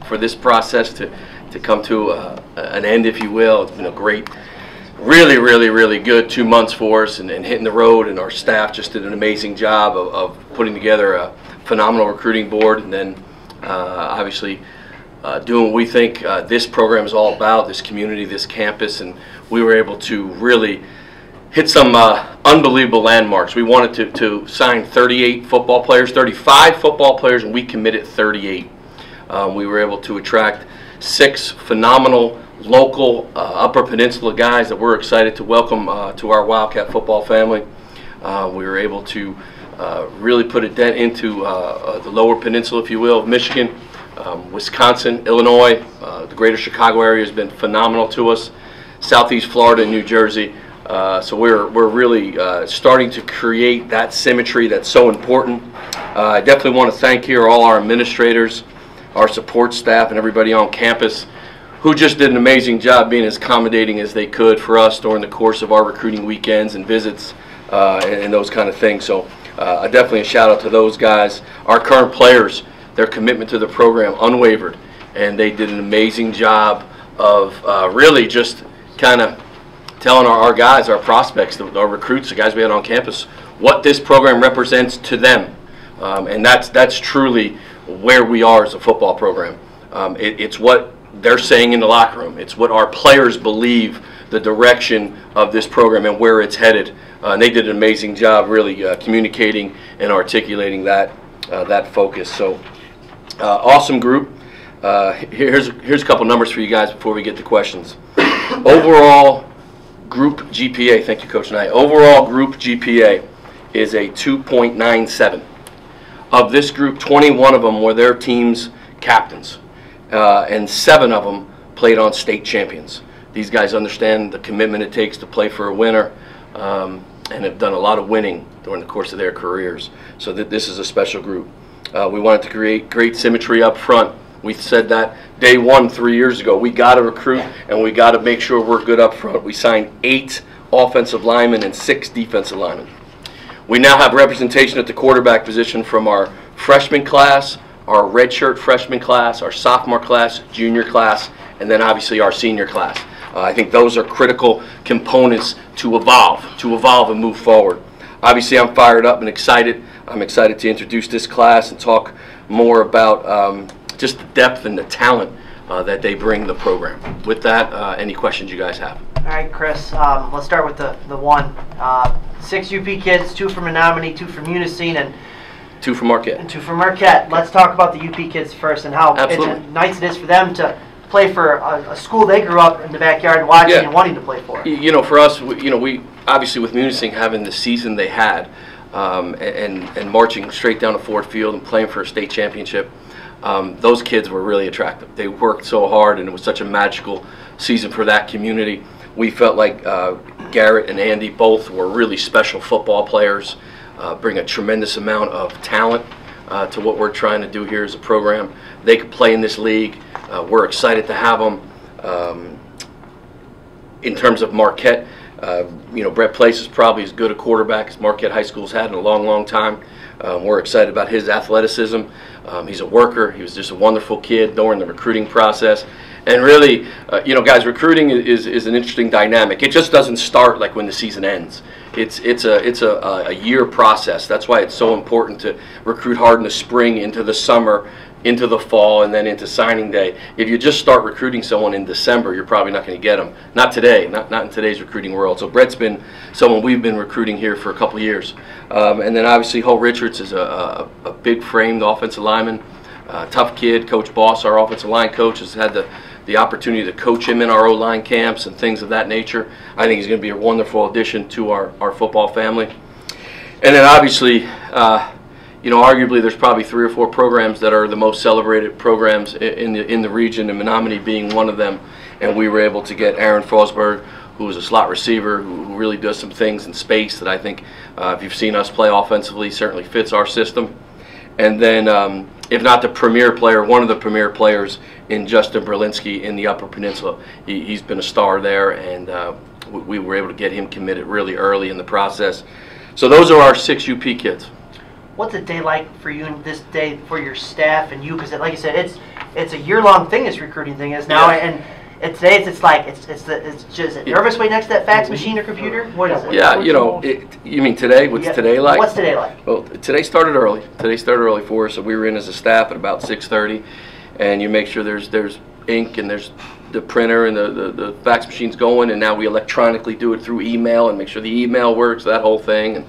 For this process to come to an end, if you will. It's been a great, really good 2 months for us, and hitting the road, and our staff just did an amazing job of putting together a phenomenal recruiting board, and then obviously doing what we think this program is all about, this community, this campus, and we were able to really hit some unbelievable landmarks. We wanted to sign 38 football players, 35 football players, and we committed 38. We were able to attract 6 phenomenal local Upper Peninsula guys that we're excited to welcome to our Wildcat football family. We were able to really put a dent into the Lower Peninsula, if you will, of Michigan, Wisconsin, Illinois. The greater Chicago area has been phenomenal to us. Southeast Florida and New Jersey. So we're really starting to create that symmetry that's so important. I definitely want to thank here all our administrators, our support staff, and everybody on campus who just did an amazing job being as accommodating as they could for us during the course of our recruiting weekends and visits and those kind of things. So definitely a shout out to those guys. Our current players, their commitment to the program unwavered, and they did an amazing job of really just kind of telling our guys, our prospects, our recruits, the guys we had on campus, what this program represents to them. And that's truly where we are as a football program. It's what they're saying in the locker room. It's what our players believe the direction of this program and where it's headed. And they did an amazing job really communicating and articulating that focus. So awesome group. Here's a couple numbers for you guys before we get to questions. Overall group GPA, thank you, Coach Knight. Overall group GPA is a 2.97. Of this group, 21 of them were their team's captains, and 7 of them played on state champions. These guys understand the commitment it takes to play for a winner, and have done a lot of winning during the course of their careers. So this is a special group. We wanted to create great symmetry up front. We said that day one 3 years ago. We got to recruit, and we got to make sure we're good up front. We signed 8 offensive linemen and 6 defensive linemen. We now have representation at the quarterback position from our freshman class, our redshirt freshman class, our sophomore class, junior class, and then obviously our senior class. I think those are critical components to evolve and move forward. Obviously, I'm fired up and excited. I'm excited to introduce this class and talk more about just the depth and the talent that they bring the program. With that, any questions you guys have? All right, Chris, let's start with the one. 6 UP kids, 2 from Menominee, 2 from Munising, and 2 from Marquette. And 2 from Marquette. Let's talk about the UP kids first and how nice it is for them to play for a school they grew up in the backyard watching and wanting to play for. You know, for us, we obviously with Munising having the season they had and marching straight down to Ford Field and playing for a state championship, those kids were really attractive. They worked so hard, and it was such a magical season for that community. We felt like Garrett and Andy both were really special football players, bring a tremendous amount of talent to what we're trying to do here as a program. They could play in this league. We're excited to have them. In terms of Marquette, Brett Place is probably as good a quarterback as Marquette High School's had in a long time. We're excited about his athleticism. He's a worker. He was just a wonderful kid during the recruiting process. And really, guys, recruiting is an interesting dynamic. It just doesn't start like when the season ends. It's a year process. That's why it's so important to recruit hard in the spring, into the summer, into the fall, and then into signing day. If you just start recruiting someone in December, you're probably not going to get them. Not today, not in today's recruiting world. So Brett's been someone we've been recruiting here for a couple years. And then obviously Holt Richards is a big framed offensive lineman, tough kid. Coach Boss, our offensive line coach, has had the opportunity to coach him in our O-line camps and things of that nature. I think he's going to be a wonderful addition to our football family. And then obviously, arguably there's probably 3 or 4 programs that are the most celebrated programs in the region, and Menominee being one of them. And we were able to get Aaron Fosberg, who is a slot receiver, who really does some things in space that I think, if you've seen us play offensively, certainly fits our system. And then, if not the premier player, one of the premier players in Justin Berlinski in the Upper Peninsula. He's been a star there, and we were able to get him committed really early in the process. So those are our 6 UP kids. What's a day like for you and this day for your staff and you? Because like you said, it's a year-long thing. This recruiting thing is now, and today it's like it's just a nervous way next to that fax machine or computer. What is it? Yeah, you mean today? What's today like? What's today like? Well, today started early. Today started early for us. So we were in as a staff at about 6:30, and you make sure there's ink and there's the printer and the fax machine's going, and now we electronically do it through email and make sure the email works, that whole thing. And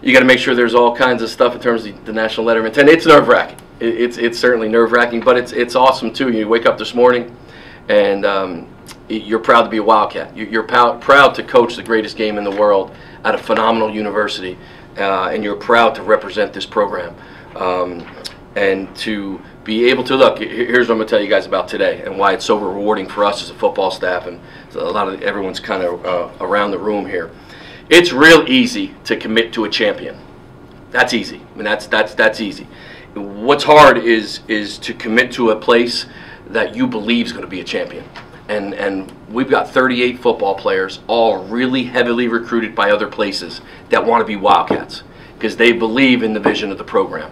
you got to make sure there's all kinds of stuff in terms of the national letter of intent. It's nerve-wracking. It's certainly nerve-wracking, but it's awesome too. You wake up this morning, and you're proud to be a Wildcat. You're proud to coach the greatest game in the world at a phenomenal university, and you're proud to represent this program, and to be able to look. Here's what I'm going to tell you guys about today, and why it's so rewarding for us as a football staff, and a lot of everyone's kind of around the room here. It's real easy to commit to a champion. That's easy. I mean, that's easy. What's hard is to commit to a place that you believe is going to be a champion. And we've got 38 football players, all really heavily recruited by other places, that want to be Wildcats because they believe in the vision of the program.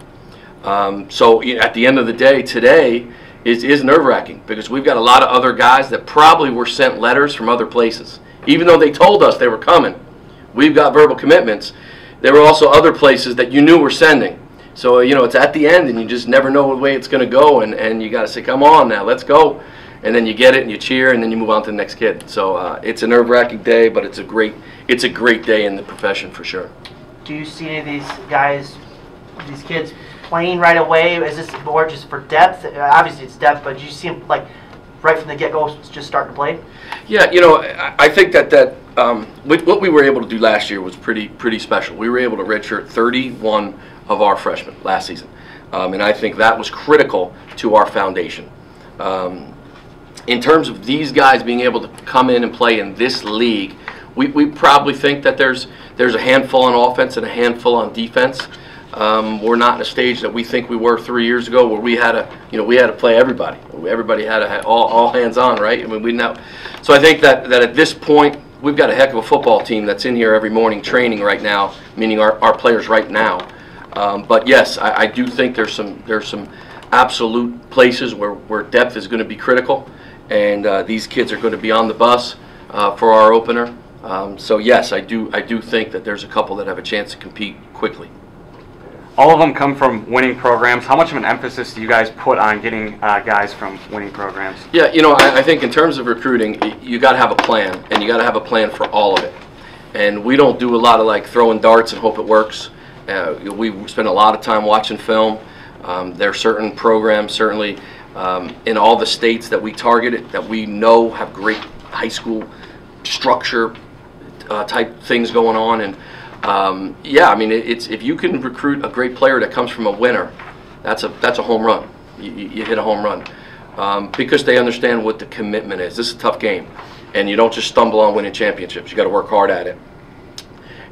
So at the end of the day, today is nerve-wracking because we've got a lot of other guys that probably were sent letters from other places. Even though they told us they were coming, we've got verbal commitments. There were also other places that you knew were sending. So, it's at the end, and you just never know the way it's going to go, and you got to say, come on now, let's go. And then you get it, and you cheer, and then you move on to the next kid. So it's a nerve-wracking day, but it's a great day in the profession for sure. Do you see any of these kids playing right away? Is this more just for depth? Obviously it's depth, but do you see them like right from the get-go just starting to play? Yeah, I think that what we were able to do last year was pretty special. We were able to redshirt 31 of our freshmen last season, and I think that was critical to our foundation. In terms of these guys being able to come in and play in this league, we probably think that there's a handful on offense and a handful on defense. We're not in a stage that we think we were 3 years ago, where we had to play everybody. Everybody had to have all hands on, right? I mean, we know. So I think that at this point, we've got a heck of a football team that's in here every morning training right now, meaning our players right now. But yes, I do think there's some absolute places where depth is going to be critical, and these kids are going to be on the bus for our opener. So yes, I do think that there's a couple that have a chance to compete quickly. All of them come from winning programs. How much of an emphasis do you guys put on getting guys from winning programs? Yeah, I think in terms of recruiting, you got to have a plan, and you got to have a plan for all of it. And we don't do a lot of like throwing darts and hope it works. We spend a lot of time watching film. There are certain programs, certainly in all the states that we targeted, that we know have great high school structure type things going on. And yeah, I mean, if you can recruit a great player that comes from a winner, that's a home run. You hit a home run because they understand what the commitment is. This is a tough game, and you don't just stumble on winning championships. You got to work hard at it,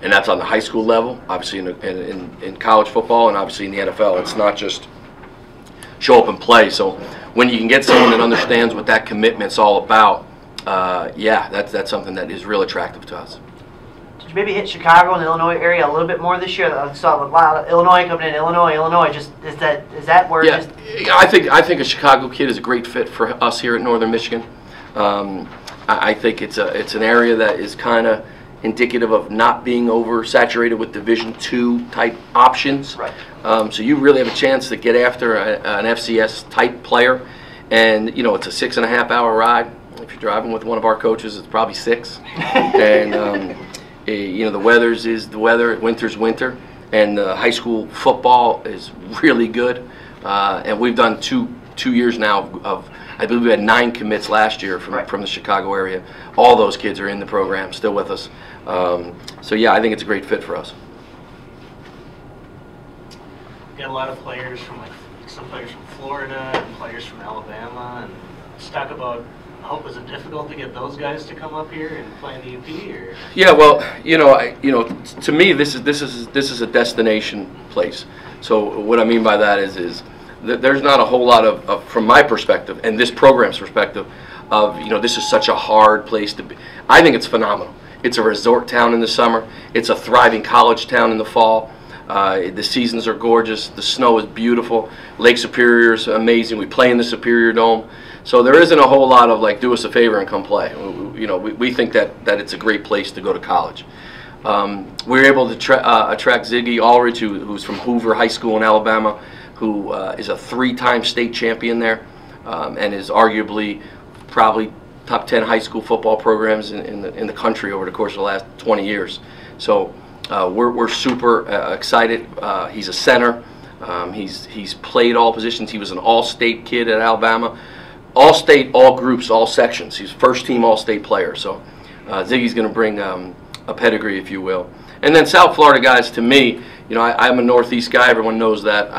and that's on the high school level, obviously in college football, and obviously in the NFL. It's not just show up and play. So when you can get someone that understands what that commitment's all about, yeah, that's something that is real attractive to us. Did you maybe hit Chicago and the Illinois area a little bit more this year? I saw a lot of Illinois coming in. Illinois. Just is that where? Yeah, I think a Chicago kid is a great fit for us here at Northern Michigan. I think it's an area that is kind of indicative of not being oversaturated with Division II type options. Right. So you really have a chance to get after an FCS type player, and it's a 6.5 hour ride. If you're driving with one of our coaches, it's probably 6. And the weather's is the weather. Winter's winter, and high school football is really good. And we've done two years now of. I believe we had 9 commits last year from the Chicago area. All those kids are in the program, still with us. So yeah, I think it's a great fit for us. We got a lot of players from some players from Florida and players from Alabama, and let's talk about. Was it difficult to get those guys to come up here and play in the UP? Or? Yeah, well, to me, this is a destination place. So what I mean by that is that there's not a whole lot of, from my perspective and this program's perspective, of this is such a hard place to be. I think it's phenomenal. It's a resort town in the summer. It's a thriving college town in the fall. The seasons are gorgeous. The snow is beautiful. Lake Superior is amazing. We play in the Superior Dome. So there isn't a whole lot of like, do us a favor and come play. We think that it's a great place to go to college. We were able to attract Ziggy Aldridge, who's from Hoover High School in Alabama, who is a 3-time state champion there, and is arguably probably top 10 high school football programs in the country over the course of the last 20 years. So we're super excited. He's a center. He's played all positions. He was an all-state kid at Alabama. All-state, all groups, all sections. He's first-team all-state player. So Ziggy's going to bring a pedigree, if you will. And then South Florida guys, to me, I'm a Northeast guy. Everyone knows that.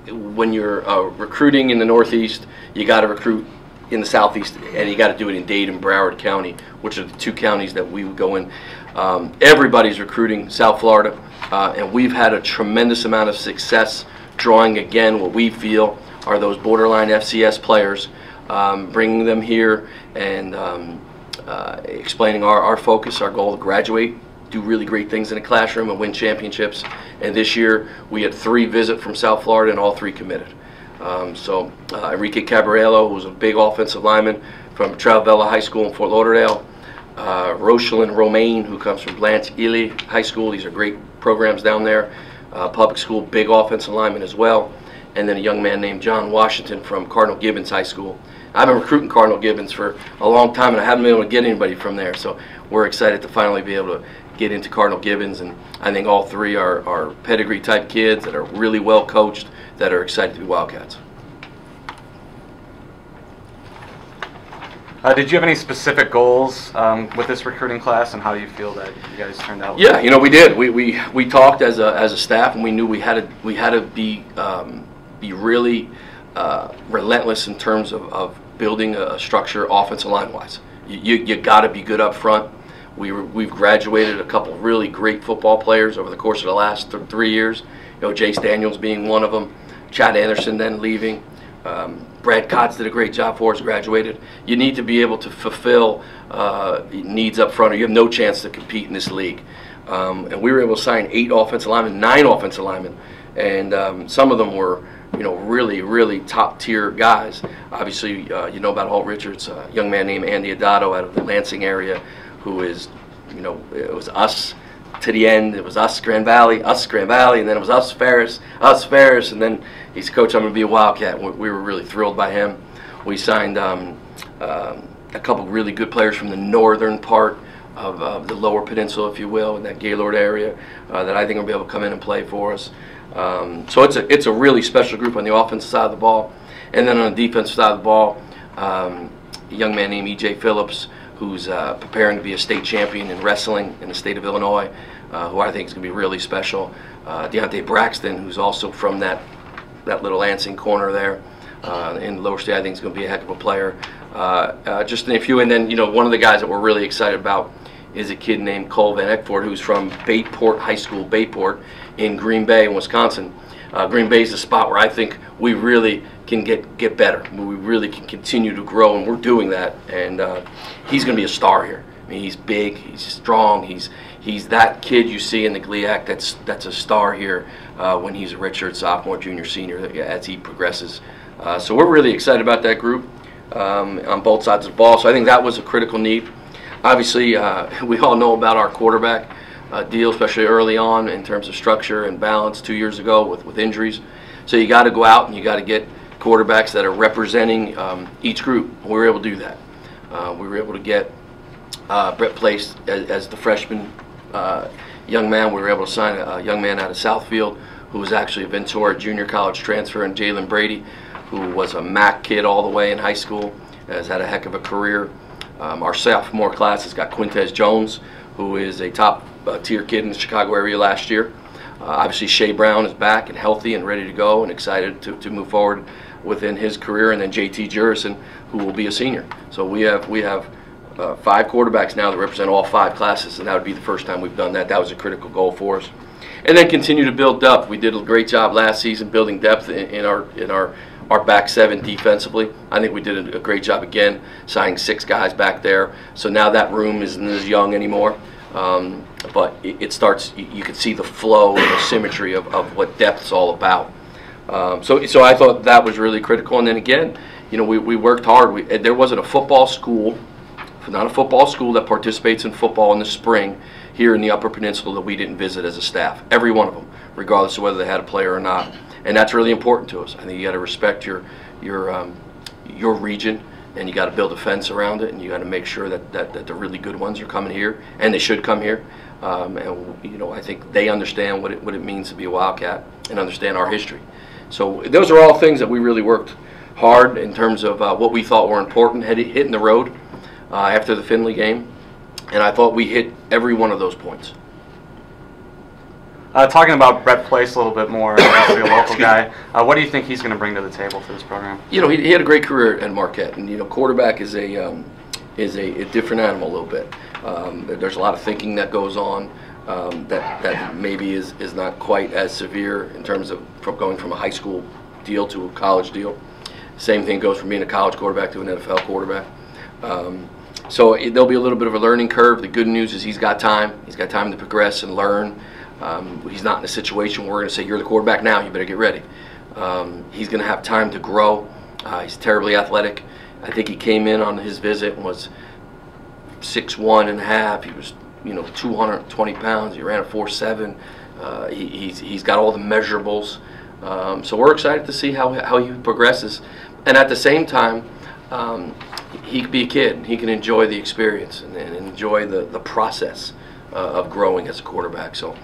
When you're recruiting in the Northeast, you got to recruit in the Southeast, and you got to do it in Dade and Broward County, which are the 2 counties that we would go in. Everybody's recruiting South Florida, and we've had a tremendous amount of success drawing, again, what we feel are those borderline FCS players, bringing them here and explaining our focus, our goal to graduate, do really great things in the classroom and win championships. And this year we had 3 visit from South Florida, and all 3 committed. So Enrique Caballero, who's a big offensive lineman from Travella High School in Fort Lauderdale. Rochelin Romaine, who comes from Blanche Ely High School. These are great programs down there. Public school, big offensive lineman as well. And then a young man named John Washington from Cardinal Gibbons High School. I've been recruiting Cardinal Gibbons for a long time, and I haven't been able to get anybody from there. So we're excited to finally be able to get into Cardinal Gibbons, and I think all 3 are pedigree type kids that are really well coached, that are excited to be Wildcats. Did you have any specific goals with this recruiting class, and how do you feel that you guys turned out? Yeah, we did. We talked as a staff, and we knew we had to be really relentless in terms of building a structure offensive line wise. You got to be good up front. We've graduated a couple really great football players over the course of the last 3 years. Jace Daniels being one of them. Chad Anderson then leaving. Brad Kotz did a great job for us, graduated. You need to be able to fulfill needs up front, or you have no chance to compete in this league. And we were able to sign 8 offensive linemen, 9 offensive linemen, and some of them were really, really top-tier guys. Obviously, you know about Holt Richards, a young man named Andy Adato out of the Lansing area, who is, it was us to the end. It was us, Grand Valley, and then it was us, Ferris, and then he's coach, I'm going to be a Wildcat. We were really thrilled by him. We signed a couple really good players from the northern part of the lower peninsula, if you will, in that Gaylord area, that I think will be able to come in and play for us. So it's a really special group on the offensive side of the ball. And then on the defensive side of the ball, a young man named E.J. Phillips, who's preparing to be a state champion in wrestling in the state of Illinois, who I think is going to be really special. Deontay Braxton, who's also from that little Lansing corner there in the lower state, I think is going to be a heck of a player. Just a few, and then one of the guys that we're really excited about is a kid named Cole Van Eckford, who's from Bayport High School, Bayport, in Green Bay, in Wisconsin. Green Bay is a spot where I think we really can get better. We really can continue to grow, and we're doing that. And he's going to be a star here. I mean, he's big, he's strong, he's that kid you see in the GLIAC that's a star here when he's a redshirt sophomore, junior, senior, as he progresses. So we're really excited about that group on both sides of the ball. So I think that was a critical need. Obviously, we all know about our quarterback deal, especially early on in terms of structure and balance 2 years ago with injuries. So you got to go out and you got to get quarterbacks that are representing each group. We were able to do that. We were able to get Brett Place as the freshman young man. We were able to sign a young man out of Southfield who was actually a Ventura junior college transfer, and Jalen Brady, who was a MAC kid all the way in high school, has had a heck of a career. Our sophomore class has got Quintez Jones, who is a top tier kid in the Chicago area last year. Obviously, Shea Brown is back and healthy and ready to go and excited to move forward within his career. And then JT Jurison, who will be a senior. So we have 5 quarterbacks now that represent all 5 classes, and that would be the first time we've done that. That was a critical goal for us. And then continue to build depth. We did a great job last season building depth in our back 7 defensively. I think we did a great job again, signing 6 guys back there. So now that room isn't as young anymore. but it starts. You can see the flow and the symmetry of what depth's all about. So I thought that was really critical. And then again, you know, we worked hard. There wasn't a football school, not a football school that participates in football in the spring here in the Upper Peninsula that we didn't visit as a staff. Every one of them, regardless of whether they had a player or not. And that's really important to us. I think you got to respect your region, and you got to build a fence around it, and you got to make sure that the really good ones are coming here, and they should come here. And you know, I think they understand what it means to be a Wildcat and understand our history. So those are all things that we really worked hard in terms of what we thought were important, hitting the road after the Findlay game, and I thought we hit every one of those points. Talking about Brett Place a little bit more, obviously a local guy, what do you think he's going to bring to the table for this program? You know, he had a great career at Marquette, and you know, quarterback is a different animal a little bit. There's a lot of thinking that goes on that maybe is not quite as severe in terms of going from a high school deal to a college deal. Same thing goes from being a college quarterback to an NFL quarterback. So there'll be a little bit of a learning curve. The good news is he's got time. He's got time to progress and learn. He's not in a situation where we're going to say, you're the quarterback now, you better get ready. He's going to have time to grow. He's terribly athletic. I think he came in on his visit and was 6'1.5". He was, you know, 220 pounds. He ran a 4.7. He's got all the measurables. So we're excited to see how he progresses. And at the same time, he can be a kid. He can enjoy the experience and enjoy the process of growing as a quarterback. So,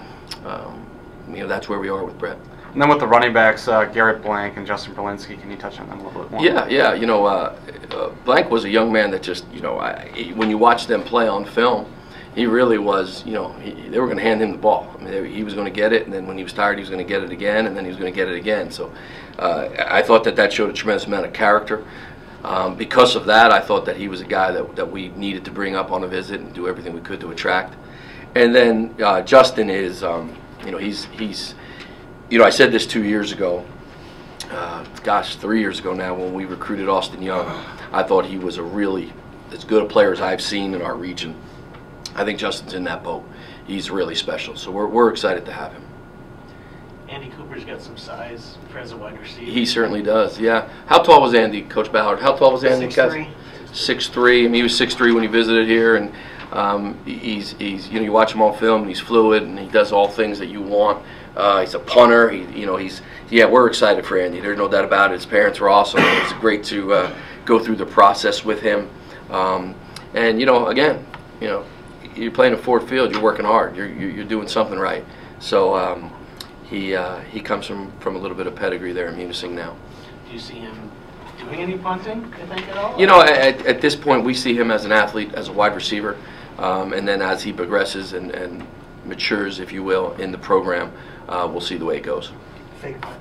you know, that's where we are with Brett. And then with the running backs, Garrett Blank and Justin Berlinski, can you touch on them a little bit more? Yeah. You know, Blank was a young man that just, you know, when you watch them play on film, he really was, you know, they were going to hand him the ball. I mean, he was going to get it, and then when he was tired, he was going to get it again, and then he was going to get it again. So I thought that showed a tremendous amount of character. Because of that, I thought that he was a guy that we needed to bring up on a visit and do everything we could to attract. And then Justin is, you know, he's, you know, I said this 2 years ago, 3 years ago now, when we recruited Austin Young. I thought he was as good a player as I've seen in our region. I think Justin's in that boat. He's really special, so we're excited to have him. Andy Cooper's got some size as a wide receiver. He certainly does, yeah. How tall was Andy, Coach Ballard? How tall was Andy? 6'3". 6'3". I mean, he was 6'3" when he visited here, and he's you know, you watch him on film, and he's fluid, and he does all things that you want. He's a punter. We're excited for Andy. There's no doubt about it. His parents were awesome. It was great to go through the process with him. And you know, again, you know, you're playing at Ford Field. You're working hard. You're doing something right. So he comes from a little bit of pedigree there in Munising now. Do you see him doing any punting, you think, at all? You know, at this point, we see him as an athlete, as a wide receiver, and then as he progresses and matures, if you will, in the program, we'll see the way it goes. Fake punt.